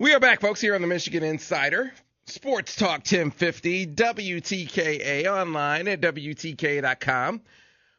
We are back, folks, here on the Michigan Insider. Sports Talk 1050, WTKA, online at WTKA.com.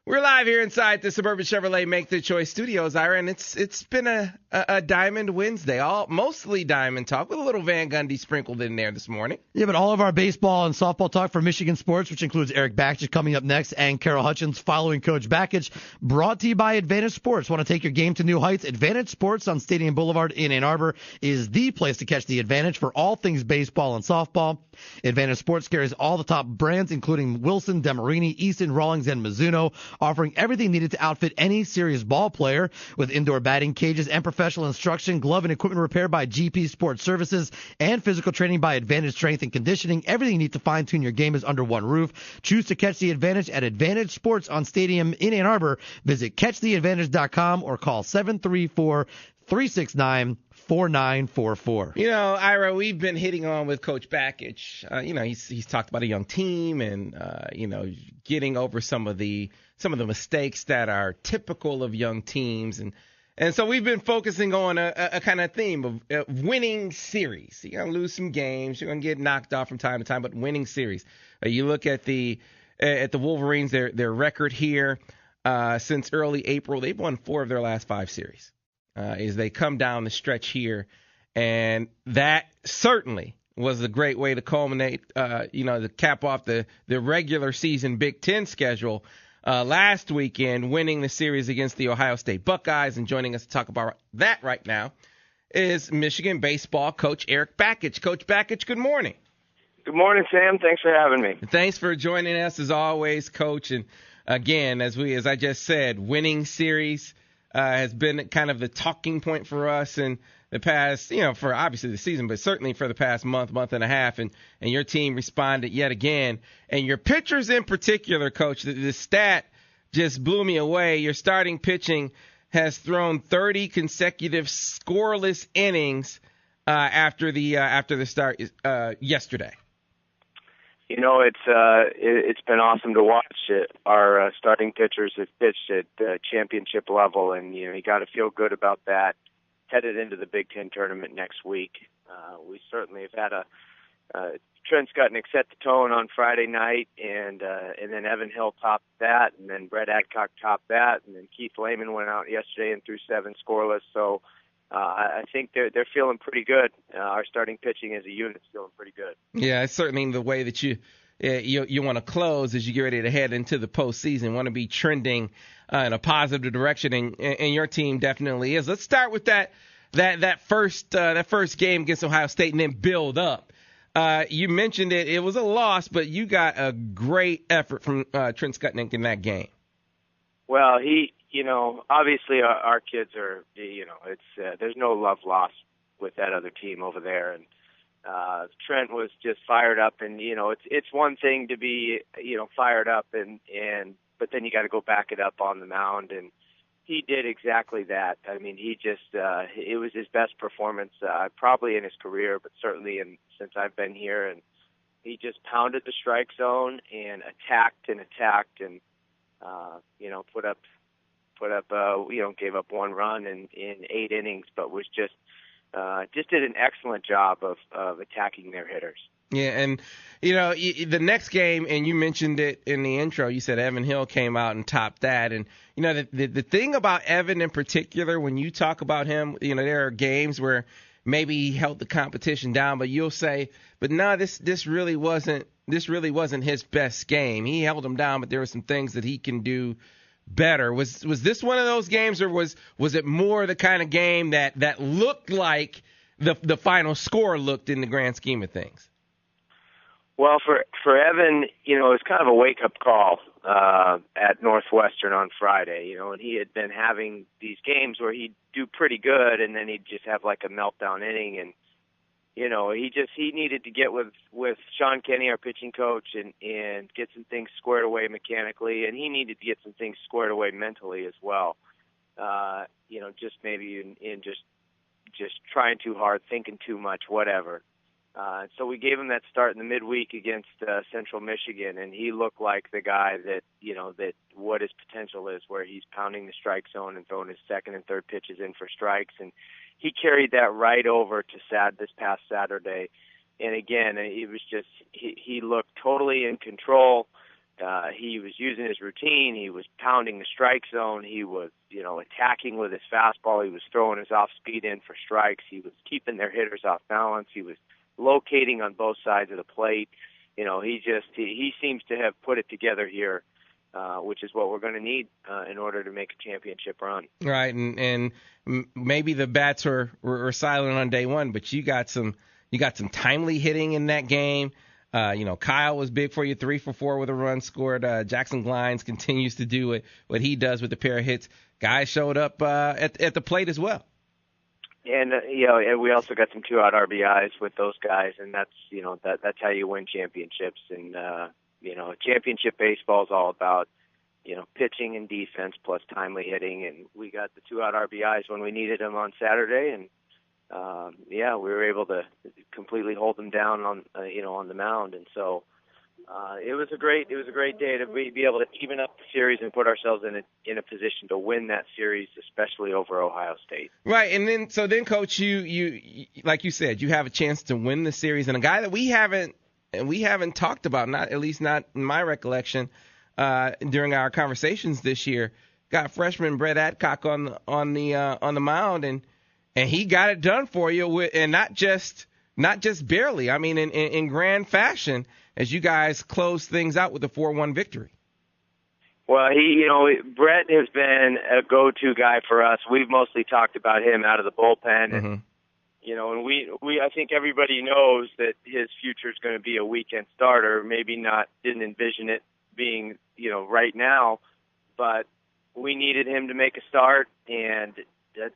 We're live here inside the Suburban Chevrolet Make the Choice studios, Ira, and it's been a Diamond Wednesday, mostly Diamond talk with a little Van Gundy sprinkled in there this morning. Yeah, but all of our baseball and softball talk for Michigan sports, which includes Eric Bakich coming up next and Carol Hutchins following Coach Bakich, brought to you by Advantage Sports. Want to take your game to new heights? Advantage Sports on Stadium Boulevard in Ann Arbor is the place to catch the advantage for all things baseball and softball. Advantage Sports carries all the top brands, including Wilson, Demerini, Easton, Rawlings, and Mizuno, offering everything needed to outfit any serious ball player with indoor batting cages and professional instruction, glove and equipment repair by GP Sports Services, and physical training by Advantage Strength and Conditioning. Everything you need to fine-tune your game is under one roof. Choose to catch the advantage at Advantage Sports on Stadium in Ann Arbor. Visit catchtheadvantage.com or call 734-369-4944. You know, Ira, we've been hitting on with Coach Bakich. He's talked about a young team and getting over some of the mistakes that are typical of young teams, and so we've been focusing on a kind of theme of winning series. You're gonna lose some games, you're gonna get knocked off from time to time, but winning series. You look at the Wolverines, their record here since early April, they've won 4 of their last 5 series. As they come down the stretch here, and that certainly was a great way to culminate, to cap off the regular season Big Ten schedule last weekend, winning the series against the Ohio State Buckeyes. And joining us to talk about that right now is Michigan baseball coach Eric Bakich. Coach Bakich, good morning. Good morning, Sam. Thanks for having me. Thanks for joining us as always, Coach. And again, as I just said, winning series has been kind of the talking point for us in the past, for obviously the season, but certainly for the past month and a half. And your team responded yet again. And your pitchers in particular, Coach, the stat just blew me away. Your starting pitching has thrown 30 consecutive scoreless innings after the start yesterday. It's been awesome to watch it. Our starting pitchers have pitched at championship level, and you got to feel good about that headed into the Big Ten tournament next week. We certainly have had Trent Skutnick set the tone on Friday night, and then Evan Hill topped that, and then Brett Adcock topped that, and then Keith Lehman went out yesterday and threw 7 scoreless. So I think they're feeling pretty good. Our starting pitching as a unit is feeling pretty good. Yeah, it's certainly the way that you want to close as you get ready to head into the postseason. Want to be trending in a positive direction, and your team definitely is. Let's start with that first game against Ohio State, and then build up. You mentioned it; it was a loss, but you got a great effort from Trent Skutnick in that game. Well, obviously our kids are, it's there's no love lost with that other team over there, and Trent was just fired up, and it's one thing to be fired up, but then you got to go back it up on the mound, and he did exactly that. I mean, he just it was his best performance probably in his career, but certainly since I've been here, and he just pounded the strike zone and attacked and gave up 1 run in 8 innings, but was just did an excellent job of attacking their hitters. Yeah, and the next game, and you mentioned it in the intro, you said Evan Hill came out and topped that, and the thing about Evan in particular, when you talk about him, there are games where maybe he held the competition down, but you'll say, but no, this really wasn't his best game. He held him down, but there were some things that he can do better. Was this one of those games, or was it more the kind of game that looked like the final score looked in the grand scheme of things? Well, for Evan, it was kind of a wake-up call at Northwestern on Friday, and he had been having these games where he'd do pretty good, and then he'd just have like a meltdown inning, and he needed to get with Sean Kenny, our pitching coach, and get some things squared away mechanically, and he needed to get some things squared away mentally as well. Just maybe in just trying too hard, thinking too much, whatever. So we gave him that start in the midweek against Central Michigan, and he looked like the guy that, that what his potential is, where he's pounding the strike zone and throwing his second and third pitches in for strikes. And he carried that right over to this past Saturday. And again, it was just, he looked totally in control. He was using his routine. He was pounding the strike zone. He was, attacking with his fastball. He was throwing his off speed in for strikes. He was keeping their hitters off balance. He was locating on both sides of the plate. He seems to have put it together here, which is what we're going to need in order to make a championship run. Right, and maybe the bats were silent on day one, but you got some timely hitting in that game. Kyle was big for you, 3 for 4 with a run scored. Jackson Glines continues to do what he does with a pair of hits. Guys showed up at the plate as well. And and we also got some 2-out RBIs with those guys, and that's that's how you win championships. And championship baseball is all about pitching and defense plus timely hitting. And we got the 2-out RBIs when we needed them on Saturday, and we were able to completely hold them down on on the mound. And so it was a great day to be able to even up the series and put ourselves in a position to win that series, especially over Ohio State. Right, and then Coach, you like you said, you have a chance to win the series, and a guy that we haven't talked about, not in my recollection, during our conversations this year, got freshman Brett Adcock on the mound, and he got it done for you, and not just barely. I mean, in grand fashion, as you guys close things out with a 4-1 victory. Well, Brett has been a go-to guy for us. We've mostly talked about him out of the bullpen, and and we I think everybody knows that his future is going to be a weekend starter. Maybe didn't envision it being right now, but we needed him to make a start, and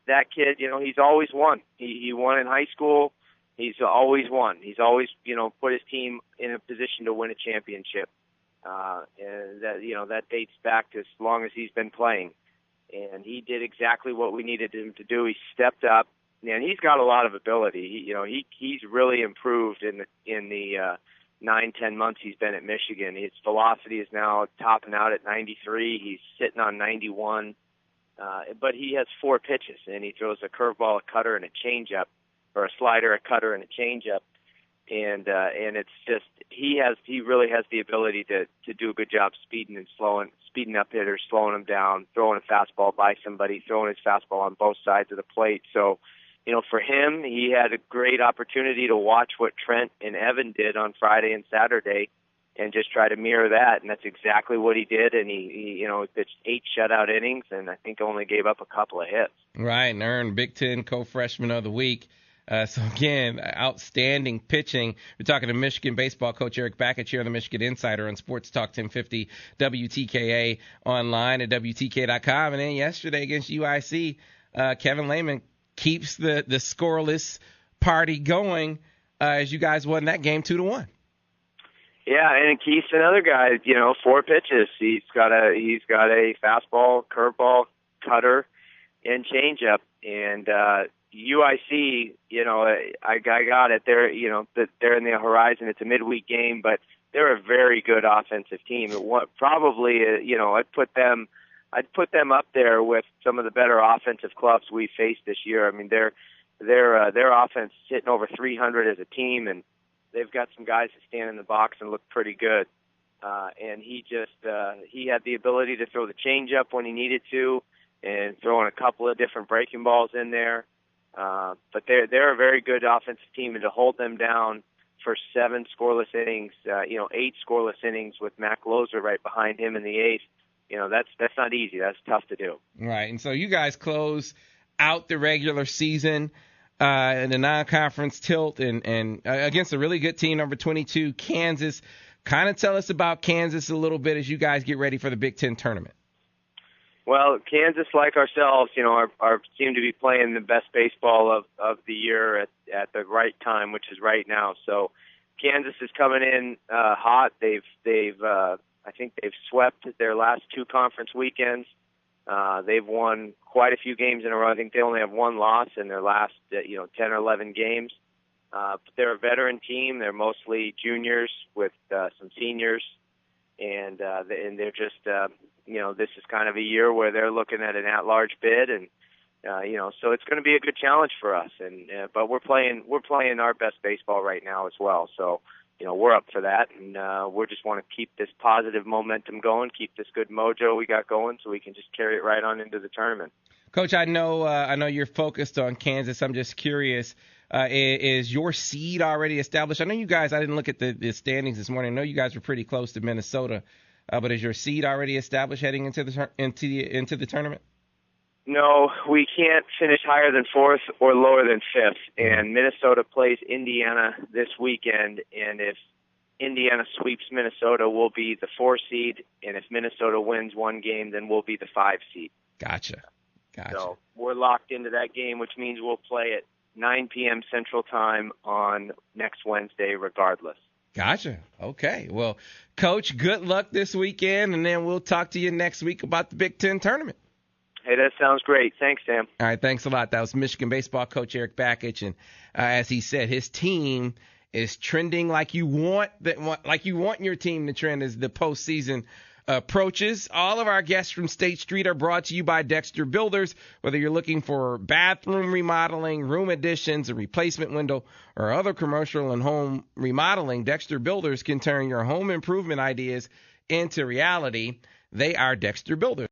that kid, he's always won. He won in high school. He's always won. He's always, put his team in a position to win a championship. And that dates back to as long as he's been playing. And he did exactly what we needed him to do. He stepped up, and he's got a lot of ability. He's really improved in the 9-10 months he's been at Michigan. His velocity is now topping out at 93. He's sitting on 91. But he has 4 pitches, and he throws a curveball, a cutter, and a changeup, or a slider, a cutter, and a changeup. And it's just he really has the ability to do a good job speeding up hitters, slowing them down, throwing a fastball by somebody, throwing his fastball on both sides of the plate. So, for him, he had a great opportunity to watch what Trent and Evan did on Friday and Saturday, and just try to mirror that, and that's exactly what he did. And he pitched 8 shutout innings, and I think only gave up a couple of hits. Right, and earned Big Ten Co-Freshman of the Week. So again, outstanding pitching. We're talking to Michigan baseball coach Eric Bakich here on the Michigan Insider on Sports Talk 1050 WTKA online at WTK.com. And then yesterday against UIC, Kevin Lehman keeps the scoreless party going as you guys won that game 2-1. Yeah, and Keith's another guy. 4 pitches. He's got a fastball, curveball, cutter, and changeup. And UIC, I got it. They're in the horizon. It's a midweek game, but they're a very good offensive team. Probably, I'd put them up there with some of the better offensive clubs we faced this year. I mean, their offense is hitting over 300 as a team, and they've got some guys that stand in the box and look pretty good. And he had the ability to throw the changeup when he needed to, and throwing a couple of different breaking balls in there. But they're a very good offensive team, and to hold them down for 7 scoreless innings, 8 scoreless innings with Mac Lozer right behind him in the 8th, that's not easy. That's tough to do. Right, and so you guys close out the regular season in the non-conference tilt and against a really good team, number 22, Kansas. Kind of tell us about Kansas a little bit as you guys get ready for the Big Ten tournament. Well, Kansas, like ourselves, seem to be playing the best baseball of the year at the right time, which is right now. So Kansas is coming in hot. I think they've swept their last 2 conference weekends. They've won quite a few games in a row. I think they only have 1 loss in their last 10 or 11 games. But they're a veteran team. They're mostly juniors with some seniors, and they're just this is kind of a year where they're looking at an at-large bid, and so it's going to be a good challenge for us. And but we're playing our best baseball right now as well. So we're up for that, and we just want to keep this positive momentum going, keep this good mojo we got going, so we can just carry it right on into the tournament. Coach, I know you're focused on Kansas. I'm just curious, is your seed already established? I know you guys. I didn't look at the standings this morning. I know you guys were pretty close to Minnesota, but is your seed already established heading into the tournament? No, we can't finish higher than fourth or lower than fifth. And Minnesota plays Indiana this weekend, and if Indiana sweeps Minnesota, we'll be the 4 seed, and if Minnesota wins one game, then we'll be the 5 seed. Gotcha. So we're locked into that game, which means we'll play at 9 p.m. Central Time on next Wednesday regardless. Gotcha. Okay. Well, Coach, good luck this weekend, and then we'll talk to you next week about the Big Ten tournament. Hey, that sounds great. Thanks, Sam. All right, thanks a lot. That was Michigan baseball coach Eric Bakich, and as he said, his team is trending like you want your team to trend as the postseason approaches. All of our guests from State Street are brought to you by Dexter Builders. Whether you're looking for bathroom remodeling, room additions, a replacement window, or other commercial and home remodeling, Dexter Builders can turn your home improvement ideas into reality. They are Dexter Builders.